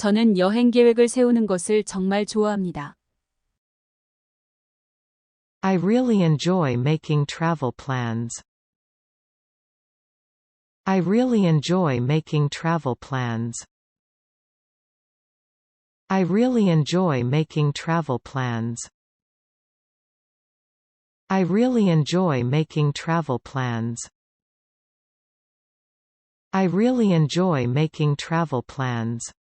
저는 여행 계획을 세우는 것을 정말 좋아합니다. I really enjoy making travel plans. I really enjoy making travel plans. I really enjoy making travel plans. I really enjoy making travel plans. I really enjoy making travel plans.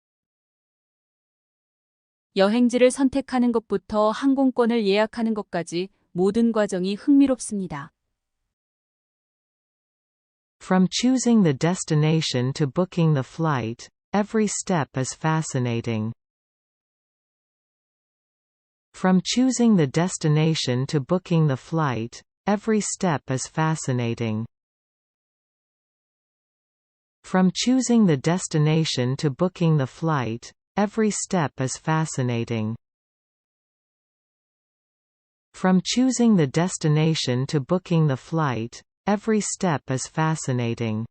여행지를 선택하는 것부터 항공권을 예약하는 것까지 모든 과정이 흥미롭습니다. From choosing the destination to booking the flight, every step is fascinating. From choosing the destination to booking the flight, every step is fascinating. From choosing the destination to booking the flight, every step is fascinating. From choosing the destination to booking the flight, every step is fascinating.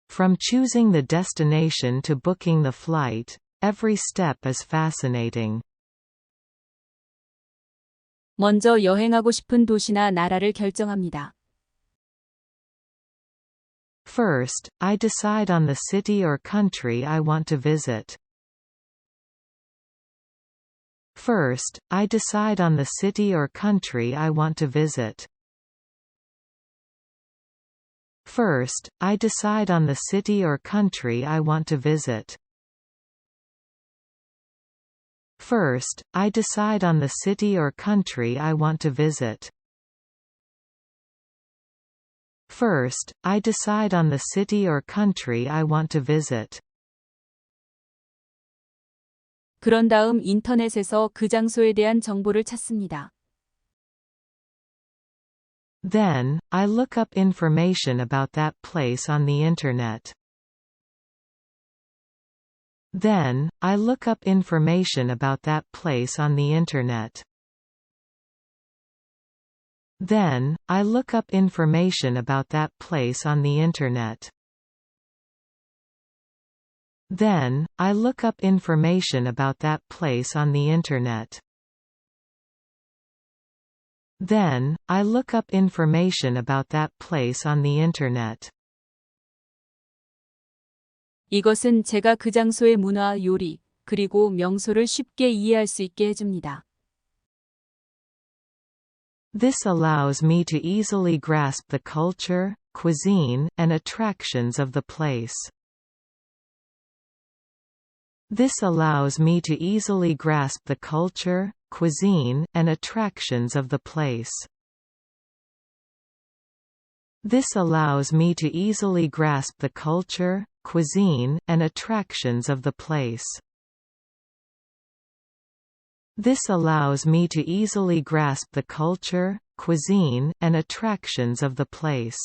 From choosing the destination to booking the flight, every step is fascinating. 먼저 여행하고 싶은 도시나 나라를 결정합니다. First, I decide on the city or country I want to visit. First, I decide on the city or country I want to visit. First, I decide on the city or country I want to visit. First, I decide on the city or country I want to visit. First, I decide on the city or country I want to visit. 그런 다음 인터넷에서 그 장소에 대한 정보를 찾습니다. Then, I look up information about that place on the Internet. Then, I look up information about that place on the Internet. Then, I look up information about that place on the Internet. Then, I look up information about that place on the Internet. Then, I look up information about that place on the Internet. 이것은 제가 그 장소의 문화, 요리, 그리고 명소를 쉽게 이해할 수 있게 해줍니다. This allows me to easily grasp the culture, cuisine, and attractions of the place. This allows me to easily grasp the culture, cuisine, and attractions of the place. This allows me to easily grasp the culture, cuisine, and attractions of the place. This allows me to easily grasp the culture, cuisine, and attractions of the place.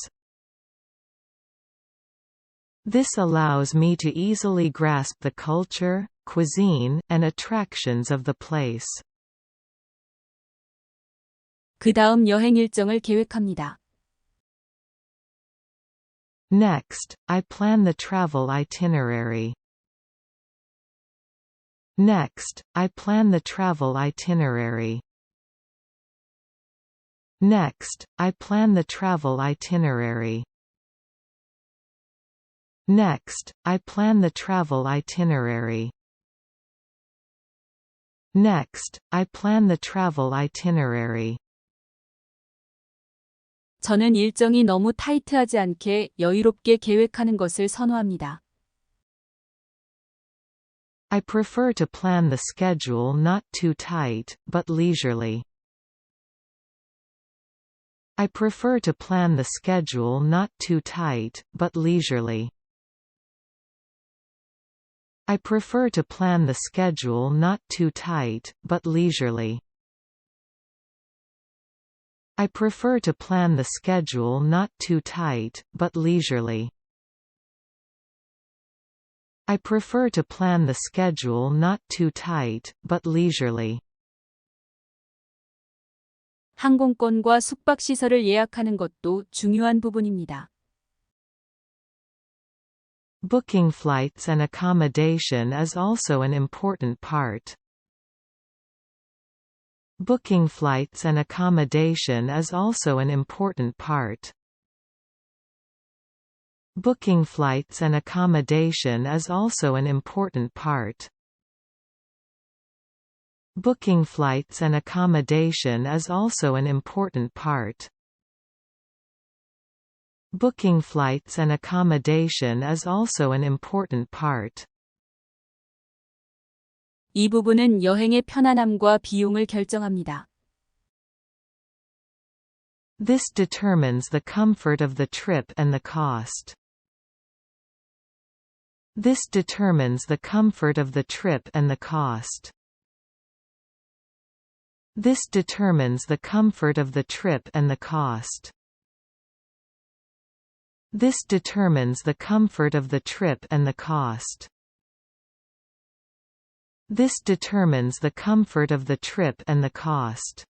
This allows me to easily grasp the culture, cuisine, and attractions of the place. 그 다음 여행 일정을 계획합니다. Next, I plan the travel itinerary. Next, I plan the travel itinerary. Next, I plan the travel itinerary. Next, I plan the travel itinerary. Next, I plan the travel itinerary. 저는 일정이 너무 타이트하지 않게 여유롭게 계획하는 것을 선호합니다. I prefer to plan the schedule not too tight, but leisurely. I prefer to plan the schedule not too tight, but leisurely. I prefer to plan the schedule not too tight, but leisurely. I prefer to plan the schedule not too tight, but leisurely. I prefer to plan the schedule not too tight, but leisurely. 항공권과 숙박시설을 예약하는 것도 중요한 부분입니다. Booking flights and accommodation is also an important part. Booking flights and accommodation is also an important part. Booking flights and accommodation is also an important part. Booking flights and accommodation is also an important part. Booking flights and accommodation is also an important part. 이 부분은 여행의 편안함과 비용을 결정합니다. This determines the comfort of the trip and the cost. This determines the comfort of the trip and the cost. This determines the comfort of the trip and the cost. This determines the comfort of the trip and the cost. This determines the comfort of the trip and the cost.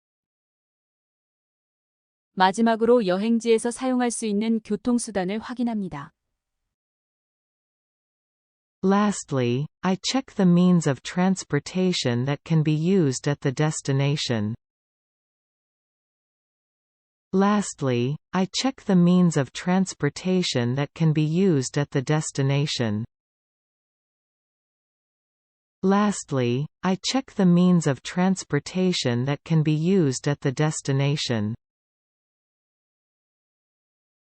마지막으로 여행지에서 사용할 수 있는 교통수단을 확인합니다. Lastly, I check the means of transportation that can be used at the destination. Lastly, I check the means of transportation that can be used at the destination. Lastly, I check the means of transportation that can be used at the destination.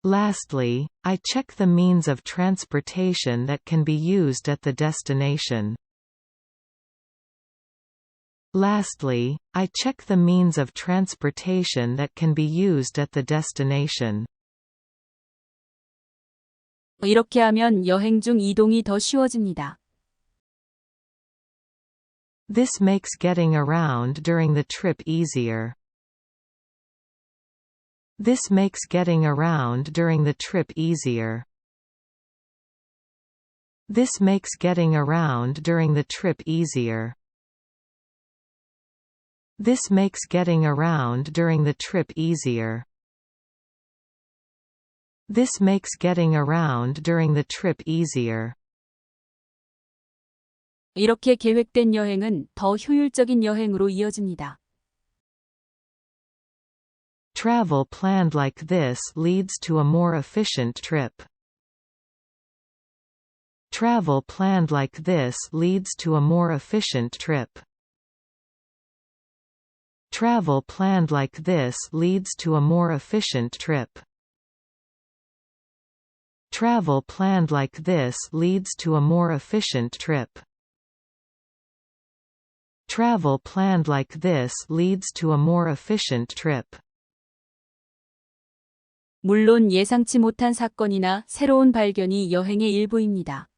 Lastly, I check the means of transportation that can be used at the destination. Lastly, I check the means of transportation that can be used at the destination. 이렇게 하면 여행 중 이동이 더 쉬워집니다. This makes getting around during the trip easier. This makes getting around during the trip easier. This makes getting around during the trip easier. This makes getting around during the trip easier. This makes getting around during the trip easier. 이렇게 계획된 여행은 더 효율적인 여행으로 이어집니다. Travel planned like this leads to a more efficient trip. Travel planned like this leads to a more efficient trip. Travel planned like this leads to a more efficient trip. Travel planned like this leads to a more efficient trip. Travel planned like this leads to a more efficient trip. 물론 예상치 못한 사건이나 새로운 발견이 여행의 일부입니다.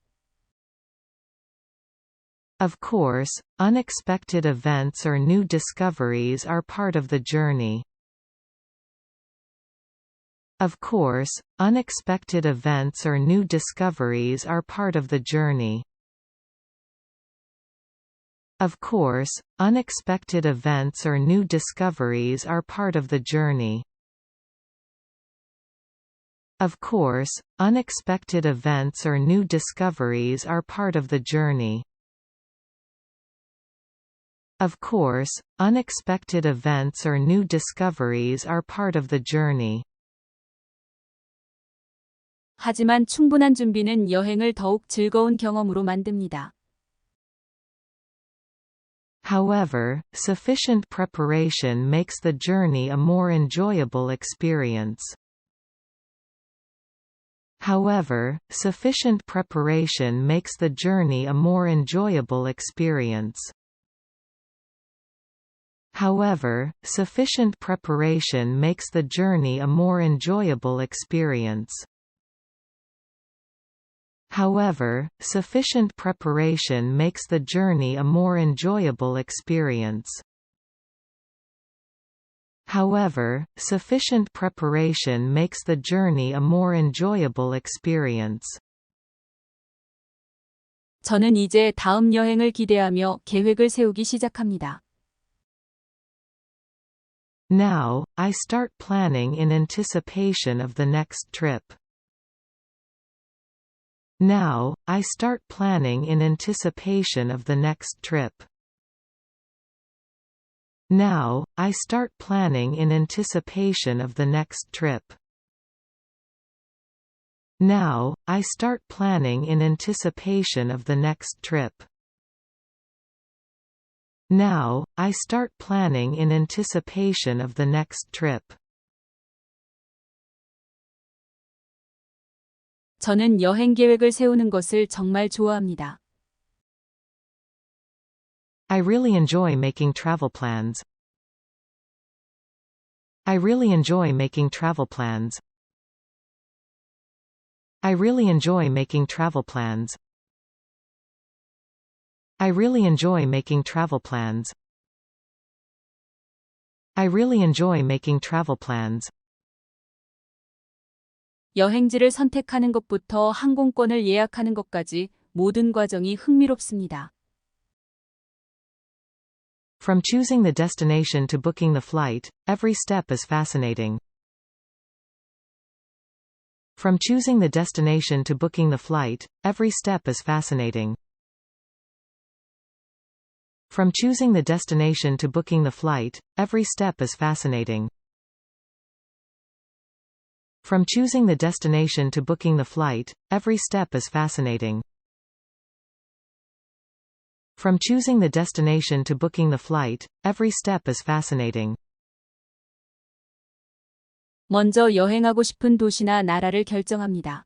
Of course, unexpected events or new discoveries are part of the journey. Of course, unexpected events or new discoveries are part of the journey. Of course, unexpected events or new discoveries are part of the journey. Of course, unexpected events or new discoveries are part of the journey. Of course, unexpected events or new discoveries are part of the journey. 하지만 충분한 준비는 여행을 더욱 즐거운 경험으로 만듭니다. However, sufficient preparation makes the journey a more enjoyable experience. However, sufficient preparation makes the journey a more enjoyable experience. However, sufficient preparation makes the journey a more enjoyable experience. However, sufficient preparation makes the journey a more enjoyable experience. However, sufficient preparation makes the journey a more enjoyable experience. 저는 이제 다음 여행을 기대하며 계획을 세우기 시작합니다. Now, I start planning in anticipation of the next trip. Now, I start planning in anticipation of the next trip. Now, I start planning in anticipation of the next trip. Now, I start planning in anticipation of the next trip. Now, I start planning in anticipation of the next trip. 저는 여행 계획을 세우는 것을 정말 좋아합니다. I really enjoy making travel plans. I really enjoy making travel plans. I really enjoy making travel plans. I really enjoy making travel plans. I really enjoy making travel plans. 여행지를 선택하는 것부터 항공권을 예약하는 것까지 모든 과정이 흥미롭습니다. From choosing the destination to booking the flight, every step is fascinating. From choosing the destination to booking the flight, every step is fascinating. From choosing the destination to booking the flight, every step is fascinating. From choosing the destination to booking the flight, every step is fascinating. From choosing the destination to booking the flight, every step is fascinating. 먼저 여행하고 싶은 도시나 나라를 결정합니다.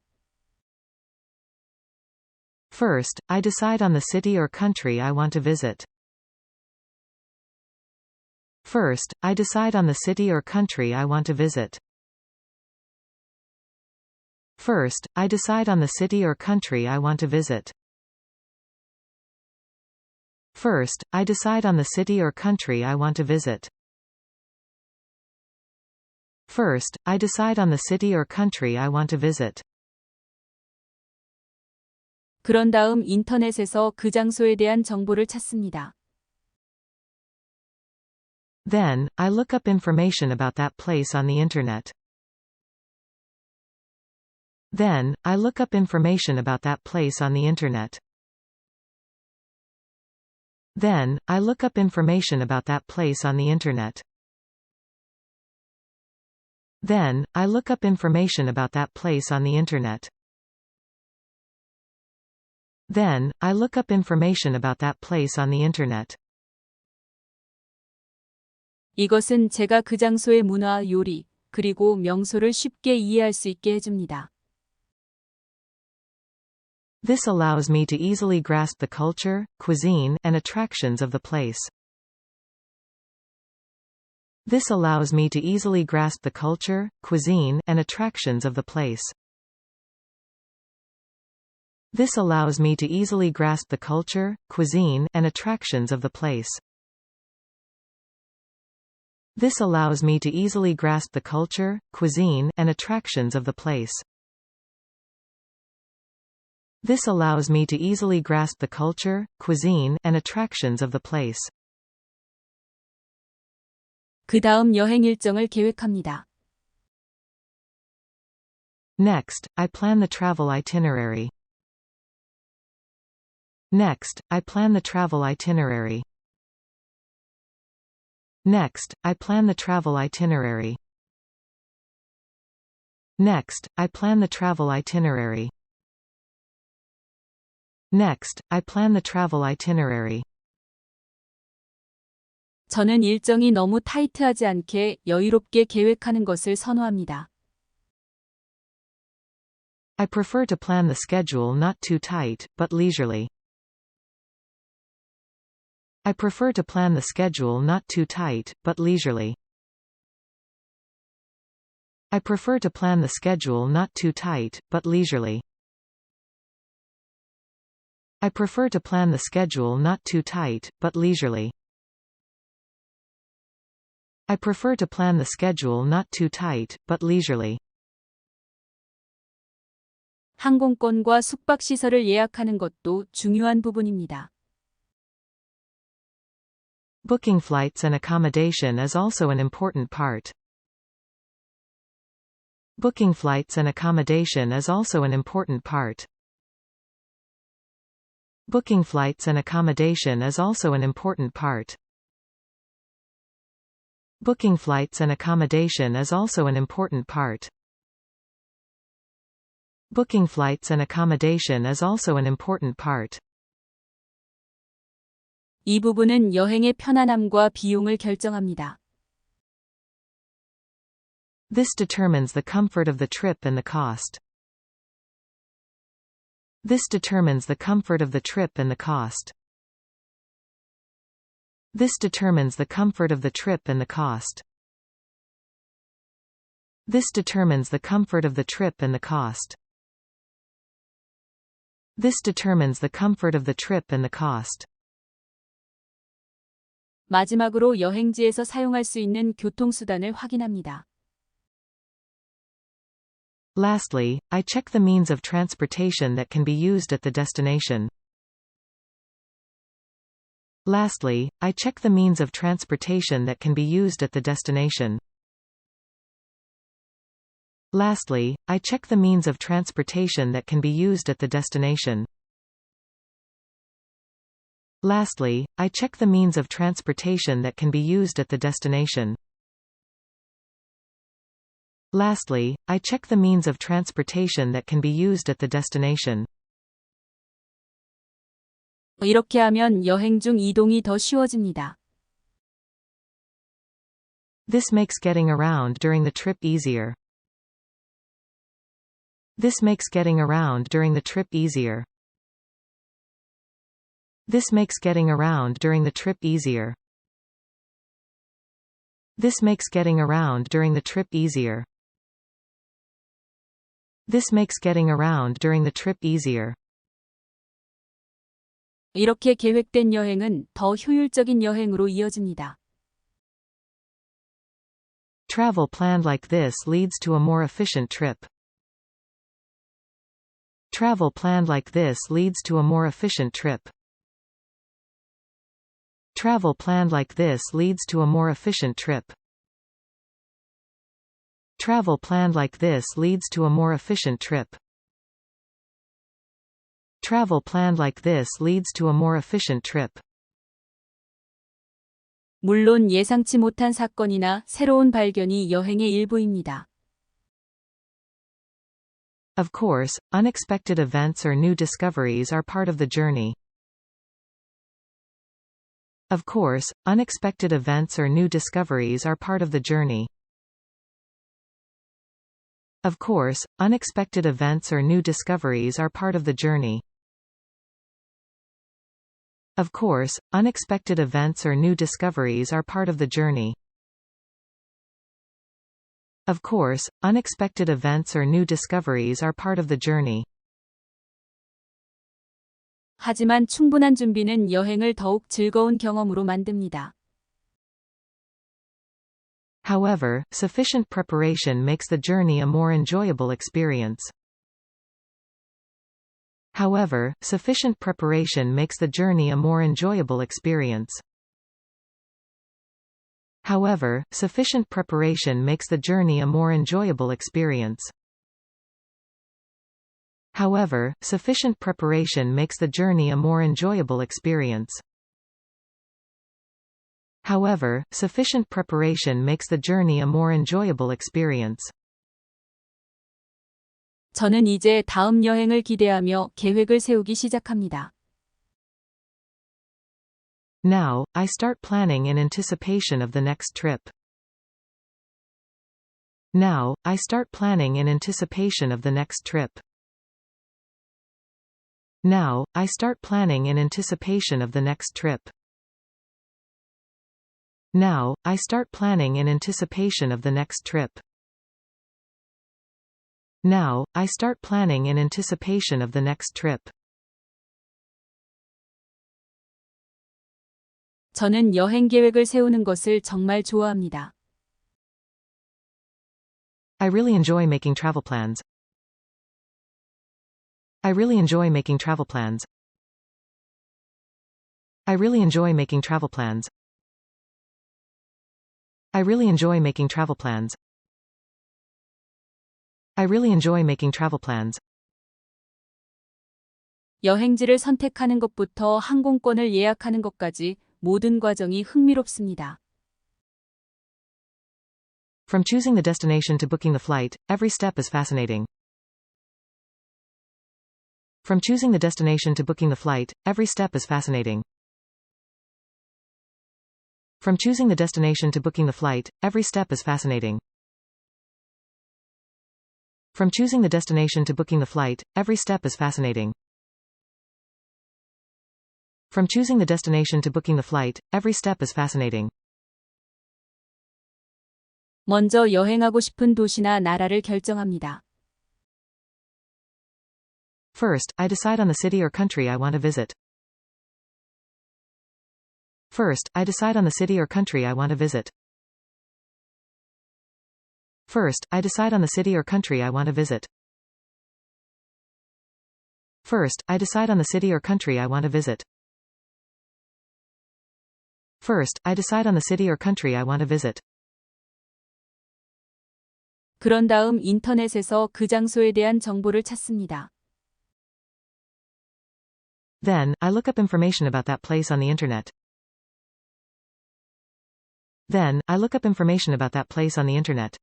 First, I decide on the city or country I want to visit. First, I decide on the city or country I want to visit. First, I decide on the city or country I want to visit. First, I decide on the city or country I want to visit. First, I decide on the city or country I want to visit. 그런 다음 인터넷에서 그 장소에 대한 정보를 찾습니다. Then, I look up information about that place on the Internet. Then, I look up information about that place on the Internet. Then, I look up information about that place on the Internet. Then, I look up information about that place on the Internet. Then, I look up information about that place on the Internet. 이것은 제가 그 장소의 문화, 요리, 그리고 명소를 쉽게 이해할 수 있게 해줍니다. This allows me to easily grasp the culture, cuisine, and attractions of the place. This allows me to easily grasp the culture, cuisine, and attractions of the place. This allows me to easily grasp the culture, cuisine, and attractions of the place. This allows me to easily grasp the culture, cuisine, and attractions of the place. This allows me to easily grasp the culture, cuisine, and attractions of the place. 그 다음 여행 일정을 계획합니다. Next, I plan the travel itinerary. Next, I plan the travel itinerary. Next, I plan the travel itinerary. Next, I plan the travel itinerary. Next, I plan the travel itinerary. 저는 일정이 너무 타이트하지 않게 여유롭게 계획하는 것을 선호합니다. I prefer to plan the schedule not too tight, but leisurely. I prefer to plan the schedule not too tight, but leisurely. I prefer to plan the schedule not too tight, but leisurely. I prefer to plan the schedule not too tight, but leisurely. I prefer to plan the schedule not too tight, but leisurely. 항공권과 숙박시설을 예약하는 것도 중요한 부분입니다. Booking flights and accommodation is also an important part. Booking flights and accommodation is also an important part. Booking flights and accommodation is also an important part. Booking flights and accommodation is also an important part. Booking flights and accommodation is also an important part. 이 부분은 여행의 편안함과 비용을 결정합니다. This determines the comfort of the trip and the cost. This determines the comfort of the trip and the cost. This determines the comfort of the trip and the cost. This determines the comfort of the trip and the cost. This determines the comfort of the trip and the cost. 마지막으로 여행지에서 사용할 수 있는 교통수단을 확인합니다. Lastly, I check the means of transportation that can be used at the destination. Lastly, I check the means of transportation that can be used at the destination. Lastly, I check the means of transportation that can be used at the destination. Lastly, I check the means of transportation that can be used at the destination. Lastly, I check the means of transportation that can be used at the destination. 이렇게 하면 여행 중 이동이 더 쉬워집니다. This makes getting around during the trip easier. This makes getting around during the trip easier. This makes getting around during the trip easier. This makes getting around during the trip easier. This makes getting around during the trip easier. 이렇게 계획된 여행은 더 효율적인 여행으로 이어집니다. Travel planned like this leads to a more efficient trip. Travel planned like this leads to a more efficient trip. Travel planned like this leads to a more efficient trip. Travel planned like this leads to a more efficient trip. Travel planned like this leads to a more efficient trip. 물론 예상치 못한 사건이나 새로운 발견이 여행의 일부입니다. Of course, unexpected events or new discoveries are part of the journey. Of course, unexpected events or new discoveries are part of the journey. Of course, unexpected events or new discoveries are part of the journey. Of course, unexpected events or new discoveries are part of the journey. Of course, unexpected events or new discoveries are part of the journey. 하지만 충분한 준비는 여행을 더욱 즐거운 경험으로 만듭니다. However, sufficient preparation makes the journey a more enjoyable experience. However, sufficient preparation makes the journey a more enjoyable experience. However, sufficient preparation makes the journey a more enjoyable experience. However, sufficient preparation makes the journey a more enjoyable experience. However, sufficient preparation makes the journey a more enjoyable experience. 저는 이제 다음 여행을 기대하며 계획을 세우기 시작합니다. Now, I start planning in anticipation of the next trip. Now, I start planning in anticipation of the next trip. Now, I start planning in anticipation of the next trip. Now, I start planning in anticipation of the next trip. Now, I start planning in anticipation of the next trip. 저는 여행 계획을 세우는 것을 정말 좋아합니다. I really enjoy making travel plans. I really enjoy making travel plans. I really enjoy making travel plans. I really enjoy making travel plans. I really enjoy making travel plans. 여행지를 선택하는 것부터 항공권을 예약하는 것까지 모든 과정이 흥미롭습니다. From choosing the destination to booking the flight, every step is fascinating. From choosing the destination to booking the flight, every step is fascinating. From choosing the destination to booking the flight, every step is fascinating. From choosing the destination to booking the flight, every step is fascinating. From choosing the destination to booking the flight, every step is fascinating. 먼저 여행하고 싶은 도시나 나라를 결정합니다. First, I decide on the city or country I want to visit. First, I decide on the city or country I want to visit. First, I decide on the city or country I want to visit. First, I decide on the city or country I want to visit. First, I decide on the city or country I want to visit. 그런 다음 인터넷에서 그 장소에 대한 정보를 찾습니다. Then, I look up information about that place on the internet. Then, I look up information about that place on the internet.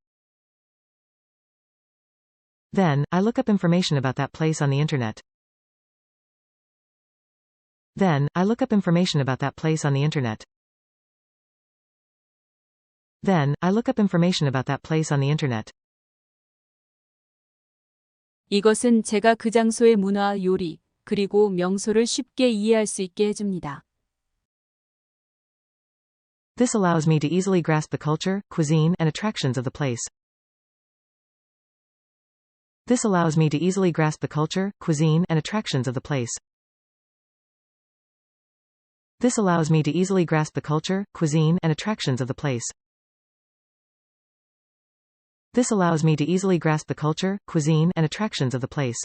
Then, I look up information about that place on the internet. Then, I look up information about that place on the internet. Then, I look up information about that place on the internet. 이것은 제가 그 장소의 문화, 요리, 그리고 명소를 쉽게 이해할 수 있게 해줍니다. This allows me to easily grasp the culture, cuisine, and attractions of the place. This allows me to easily grasp the culture, cuisine, and attractions of the place. This allows me to easily grasp the culture, cuisine, and attractions of the place. This allows me to easily grasp the culture, cuisine, and attractions of the place.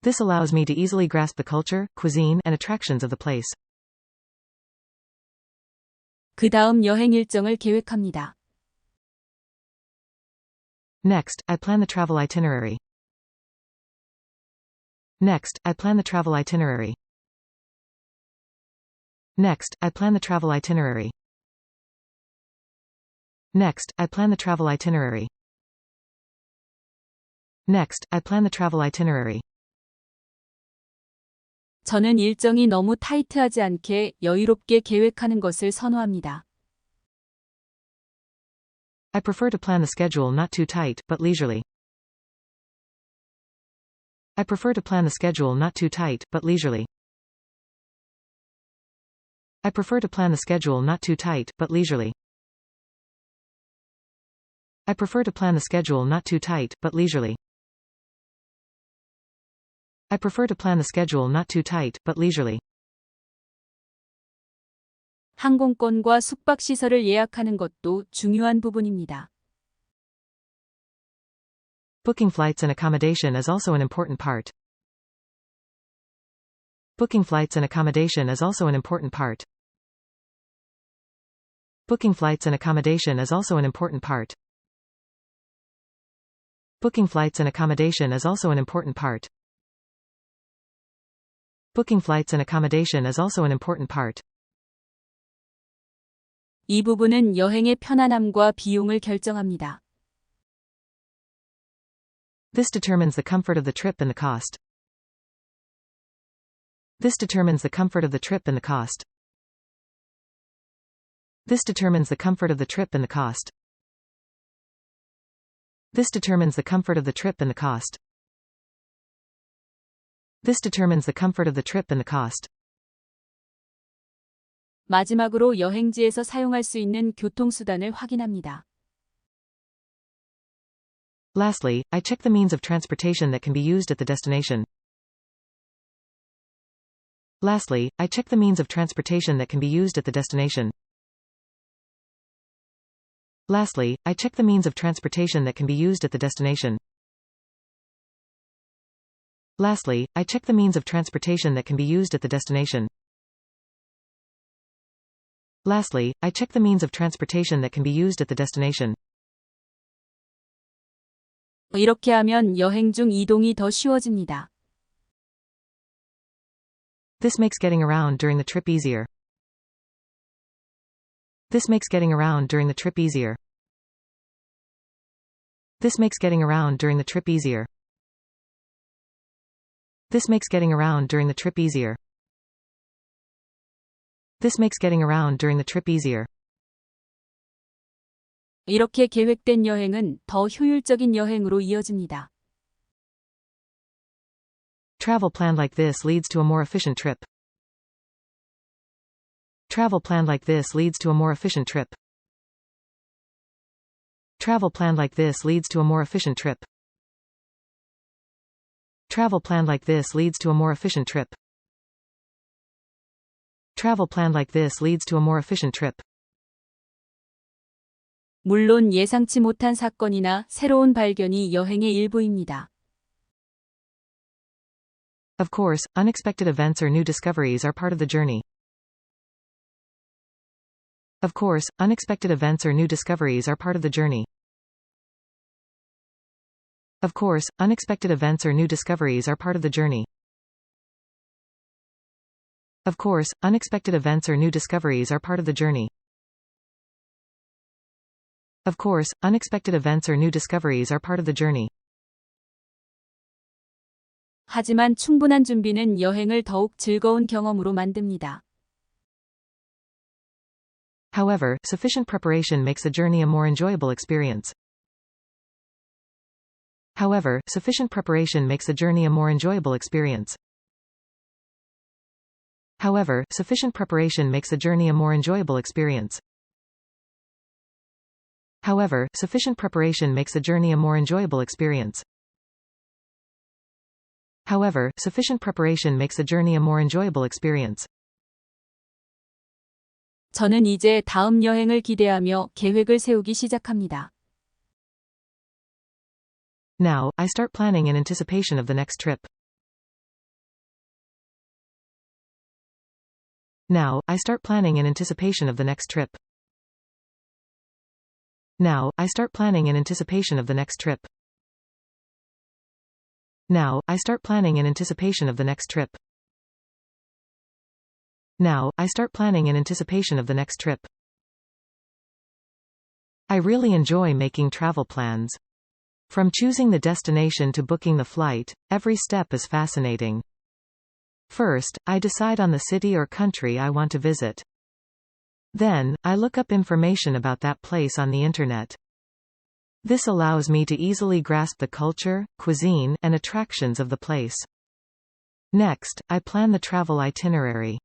This allows me to easily grasp the culture, cuisine, and attractions of the place. 그 다음 여행 일정을 계획합니다. Next, I plan the travel itinerary. Next, I plan the travel itinerary. Next, I plan the travel itinerary. Next, I plan the travel itinerary. Next, I plan the travel itinerary. 저는 일정이 너무 타이트하지 않게 여유롭게 계획하는 것을 선호합니다. I prefer to plan the schedule not too tight, but leisurely. I prefer to plan the schedule not too tight, but leisurely. I prefer to plan the schedule not too tight, but leisurely. I prefer to plan the schedule not too tight, but leisurely. I prefer to plan the schedule not too tight, but leisurely. 항공권과 숙박시설을 예약하는 것도 중요한 부분입니다. Booking flights and accommodation is also an important part. Booking flights and accommodation is also an important part. Booking flights and accommodation is also an important part. Booking flights and accommodation is also an important part. Booking flights and accommodation is also an important part. 이 부분은 여행의 편안함과 비용을 결정합니다. This determines the comfort of the trip and the cost. This determines the comfort of the trip and the cost. This determines the comfort of the trip and the cost. This determines the comfort of the trip and the cost. This determines the comfort of the trip and the cost. 마지막으로 여행지에서 사용할 수 있는 교통수단을 확인합니다. Lastly, I check the means of transportation that can be used at the destination. Lastly, I check the means of transportation that can be used at the destination. Lastly, I check the means of transportation that can be used at the destination. Lastly, I check the means of transportation that can be used at the destination. Lastly, I check the means of transportation that can be used at the destination. 이렇게 하면 여행 중 이동이 더 쉬워집니다. This makes getting around during the trip easier. This makes getting around during the trip easier. This makes getting around during the trip easier. This makes getting around during the trip easier. This makes getting around during the trip easier. 이렇게 계획된 여행은 더 효율적인 여행으로 이어집니다. Travel planned like this leads to a more efficient trip. Travel planned like this leads to a more efficient trip. Travel planned like this leads to a more efficient trip. Travel planned like this leads to a more efficient trip. Travel planned like this leads to a more efficient trip. 물론 예상치 못한 사건이나 새로운 발견이 여행의 일부입니다. Of course, unexpected events or new discoveries are part of the journey. Of course, unexpected events or new discoveries are part of the journey. Of course, unexpected events or new discoveries are part of the journey. Of course, unexpected events or new discoveries are part of the journey. Of course, unexpected events or new discoveries are part of the journey. 하지만 충분한 준비는 여행을 더욱 즐거운 경험으로 만듭니다. However, sufficient preparation makes the journey a more enjoyable experience. However, sufficient preparation makes the journey a more enjoyable experience. However, sufficient preparation makes the journey a more enjoyable experience. However, sufficient preparation makes the journey a more enjoyable experience. However, sufficient preparation makes the journey a more enjoyable experience. 저는 이제 다음 여행을 기대하며 계획을 세우기 시작합니다. Now, I start planning in anticipation of the next trip. Now, I start planning in anticipation of the next trip. Now, I start planning in anticipation of the next trip. Now, I start planning in anticipation of the next trip. Now, I start planning in anticipation of the next trip. I really enjoy making travel plans. From choosing the destination to booking the flight, every step is fascinating. First, I decide on the city or country I want to visit. Then, I look up information about that place on the internet. This allows me to easily grasp the culture, cuisine, and attractions of the place. Next, I plan the travel itinerary.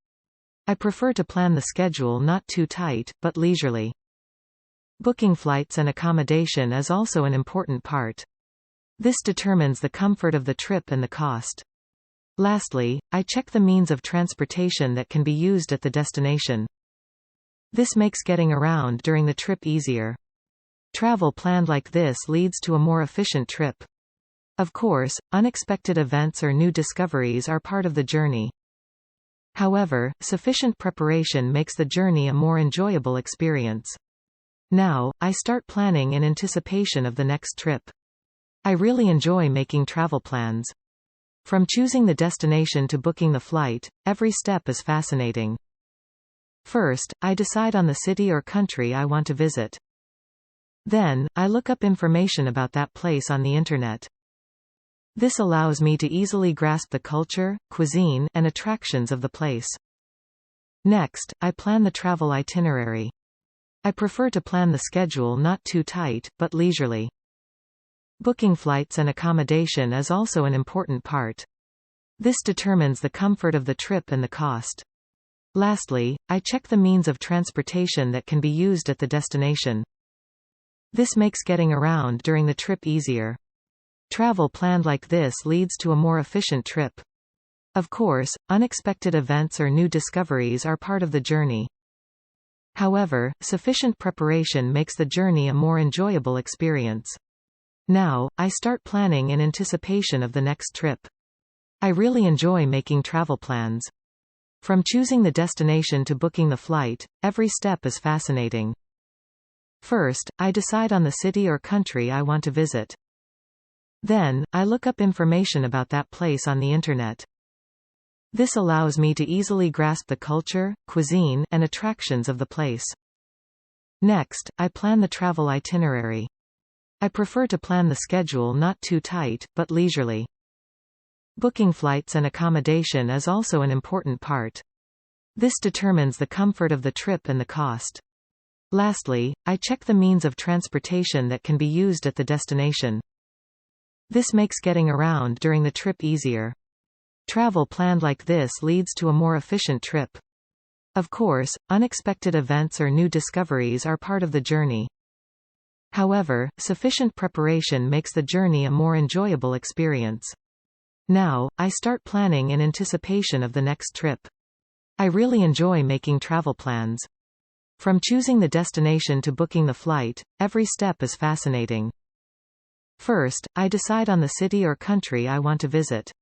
I prefer to plan the schedule not too tight, but leisurely. Booking flights and accommodation is also an important part. This determines the comfort of the trip and the cost. Lastly, I check the means of transportation that can be used at the destination. This makes getting around during the trip easier. Travel planned like this leads to a more efficient trip. Of course, unexpected events or new discoveries are part of the journey. However, sufficient preparation makes the journey a more enjoyable experience. Now, I start planning in anticipation of the next trip. I really enjoy making travel plans. From choosing the destination to booking the flight, every step is fascinating. First, I decide on the city or country I want to visit. Then, I look up information about that place on the internet. This allows me to easily grasp the culture, cuisine, and attractions of the place. Next, I plan the travel itinerary. I prefer to plan the schedule not too tight, but leisurely. Booking flights and accommodation is also an important part. This determines the comfort of the trip and the cost. Lastly, I check the means of transportation that can be used at the destination. This makes getting around during the trip easier. Travel planned like this leads to a more efficient trip. Of course, unexpected events or new discoveries are part of the journey. However, sufficient preparation makes the journey a more enjoyable experience. Now, I start planning in anticipation of the next trip. I really enjoy making travel plans. From choosing the destination to booking the flight, every step is fascinating. First, I decide on the city or country I want to visit. Then, I look up information about that place on the internet. This allows me to easily grasp the culture, cuisine, and attractions of the place. Next, I plan the travel itinerary. I prefer to plan the schedule not too tight, but leisurely. Booking flights and accommodation is also an important part. This determines the comfort of the trip and the cost. Lastly, I check the means of transportation that can be used at the destination. This makes getting around during the trip easier. Travel planned like this leads to a more efficient trip. Of course, unexpected events or new discoveries are part of the journey. However, sufficient preparation makes the journey a more enjoyable experience. Now, I start planning in anticipation of the next trip. I really enjoy making travel plans. From choosing the destination to booking the flight, every step is fascinating. First, I decide on the city or country I want to visit.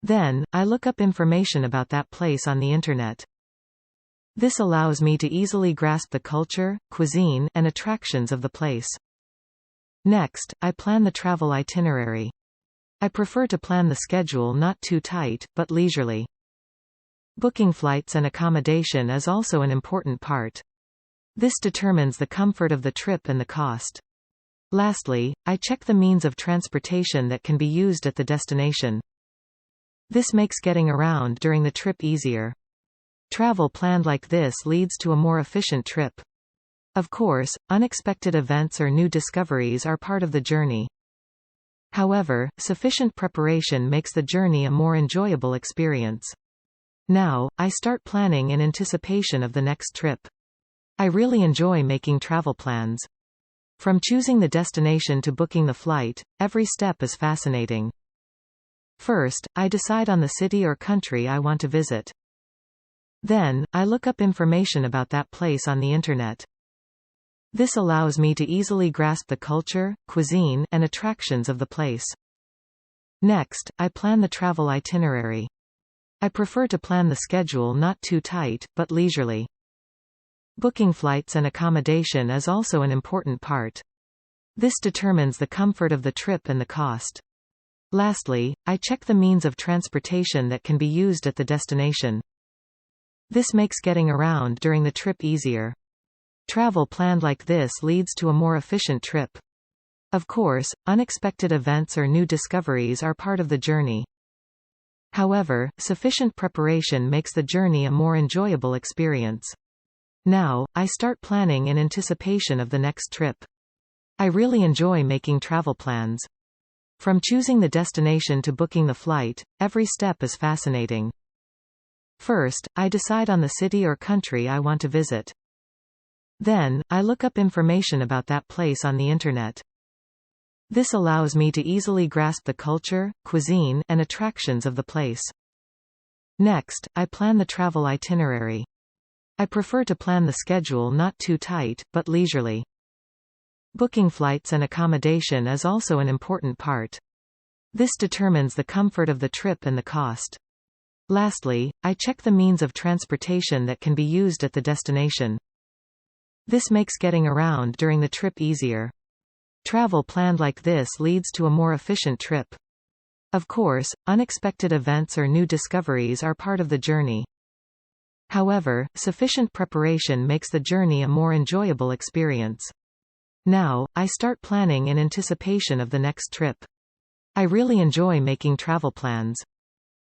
Then, I look up information about that place on the internet. This allows me to easily grasp the culture, cuisine, and attractions of the place. Next, I plan the travel itinerary. I prefer to plan the schedule not too tight, but leisurely. Booking flights and accommodation is also an important part. This determines the comfort of the trip and the cost. Lastly, I check the means of transportation that can be used at the destination. This makes getting around during the trip easier. Travel planned like this leads to a more efficient trip. Of course, unexpected events or new discoveries are part of the journey. However, sufficient preparation makes the journey a more enjoyable experience. Now, I start planning in anticipation of the next trip. I really enjoy making travel plans. From choosing the destination to booking the flight, every step is fascinating. First, I decide on the city or country I want to visit. Then, I look up information about that place on the internet. This allows me to easily grasp the culture, cuisine, and attractions of the place. Next, I plan the travel itinerary. I prefer to plan the schedule not too tight, but leisurely. Booking flights and accommodation is also an important part. This determines the comfort of the trip and the cost. Lastly, I check the means of transportation that can be used at the destination. This makes getting around during the trip easier. Travel planned like this leads to a more efficient trip. Of course, unexpected events or new discoveries are part of the journey. However, sufficient preparation makes the journey a more enjoyable experience. Now, I start planning in anticipation of the next trip. I really enjoy making travel plans. From choosing the destination to booking the flight, every step is fascinating. First, I decide on the city or country I want to visit. Then, I look up information about that place on the internet. This allows me to easily grasp the culture, cuisine, and attractions of the place. Next, I plan the travel itinerary. I prefer to plan the schedule not too tight, but leisurely. Booking flights and accommodation is also an important part. This determines the comfort of the trip and the cost. Lastly, I check the means of transportation that can be used at the destination. This makes getting around during the trip easier. Travel planned like this leads to a more efficient trip. Of course, unexpected events or new discoveries are part of the journey. However, sufficient preparation makes the journey a more enjoyable experience. Now, I start planning in anticipation of the next trip. I really enjoy making travel plans.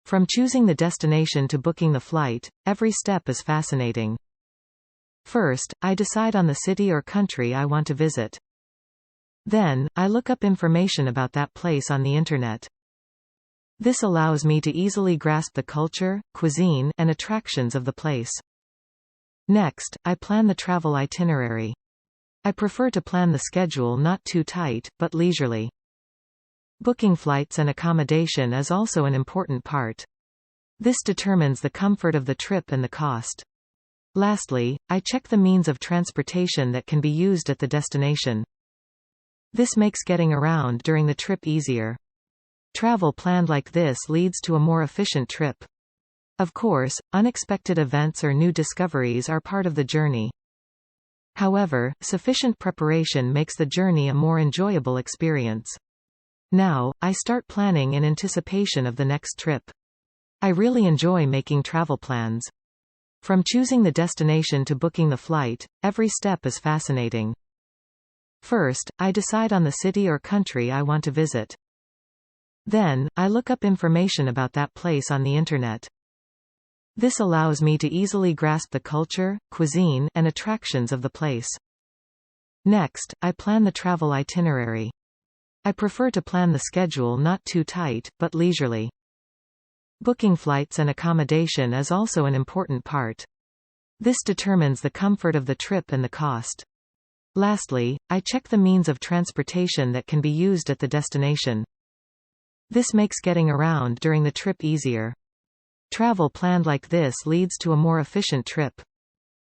From choosing the destination to booking the flight, every step is fascinating. First, I decide on the city or country I want to visit. Then, I look up information about that place on the internet. This allows me to easily grasp the culture, cuisine, and attractions of the place. Next, I plan the travel itinerary. I prefer to plan the schedule not too tight, but leisurely. Booking flights and accommodation is also an important part. This determines the comfort of the trip and the cost. Lastly, I check the means of transportation that can be used at the destination. This makes getting around during the trip easier. Travel planned like this leads to a more efficient trip. Of course, unexpected events or new discoveries are part of the journey. However, sufficient preparation makes the journey a more enjoyable experience. Now, I start planning in anticipation of the next trip. I really enjoy making travel plans. From choosing the destination to booking the flight, every step is fascinating. First, I decide on the city or country I want to visit. Then, I look up information about that place on the internet. This allows me to easily grasp the culture, cuisine, and attractions of the place. Next, I plan the travel itinerary. I prefer to plan the schedule not too tight, but leisurely. Booking flights and accommodation is also an important part. This determines the comfort of the trip and the cost. Lastly, I check the means of transportation that can be used at the destination. This makes getting around during the trip easier. Travel planned like this leads to a more efficient trip.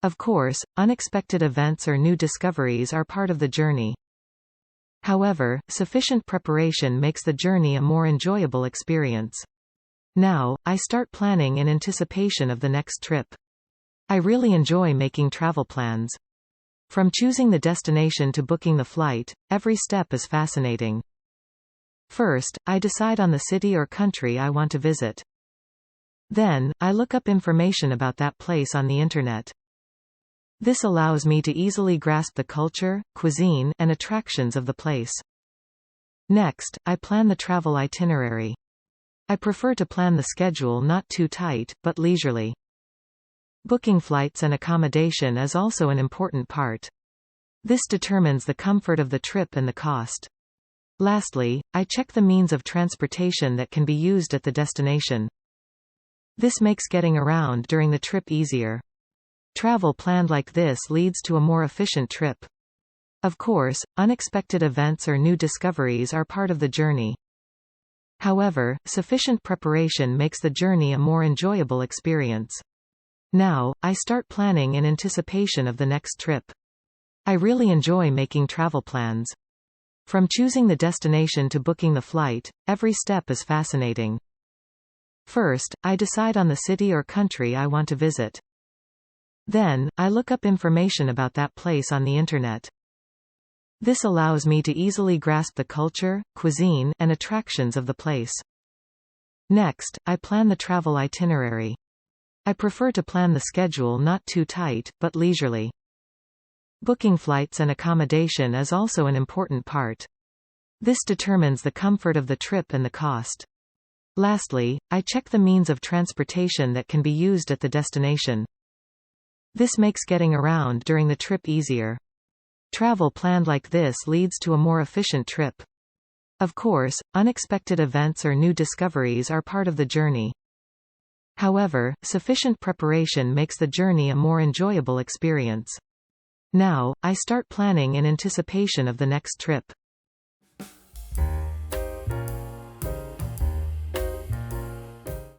Of course, unexpected events or new discoveries are part of the journey. However, sufficient preparation makes the journey a more enjoyable experience. Now, I start planning in anticipation of the next trip. I really enjoy making travel plans. From choosing the destination to booking the flight, every step is fascinating. First, I decide on the city or country I want to visit. Then, I look up information about that place on the internet. This allows me to easily grasp the culture, cuisine, and attractions of the place. Next, I plan the travel itinerary. I prefer to plan the schedule not too tight, but leisurely. Booking flights and accommodation is also an important part. This determines the comfort of the trip and the cost. Lastly, I check the means of transportation that can be used at the destination. This makes getting around during the trip easier. Travel planned like this leads to a more efficient trip. Of course, unexpected events or new discoveries are part of the journey. However, sufficient preparation makes the journey a more enjoyable experience. Now, I start planning in anticipation of the next trip. I really enjoy making travel plans. From choosing the destination to booking the flight, every step is fascinating. Booking flights and accommodation is also an important part. This determines the comfort of the trip and the cost. Lastly, I check the means of transportation that can be used at the destination. This makes getting around during the trip easier. Travel planned like this leads to a more efficient trip. Of course, unexpected events or new discoveries are part of the journey. However, sufficient preparation makes the journey a more enjoyable experience. I really enjoy making travel plans. From choosing the destination to booking the flight, every step is fascinating. First, I decide on the city or country I want to visit. Then, I look up information about that place on the internet. This allows me to easily grasp the culture, cuisine, and attractions of the place. Next, I plan the travel itinerary. I prefer to plan the schedule not too tight, but leisurely. Booking flights and accommodation is also an important part. This determines the comfort of the trip and the cost. Lastly, I check the means of transportation that can be used at the destination. This makes getting around during the trip easier. Travel planned like this leads to a more efficient trip. Of course, unexpected events or new discoveries are part of the journey. However, sufficient preparation makes the journey a more enjoyable experience. Now, I start planning in anticipation of the next trip.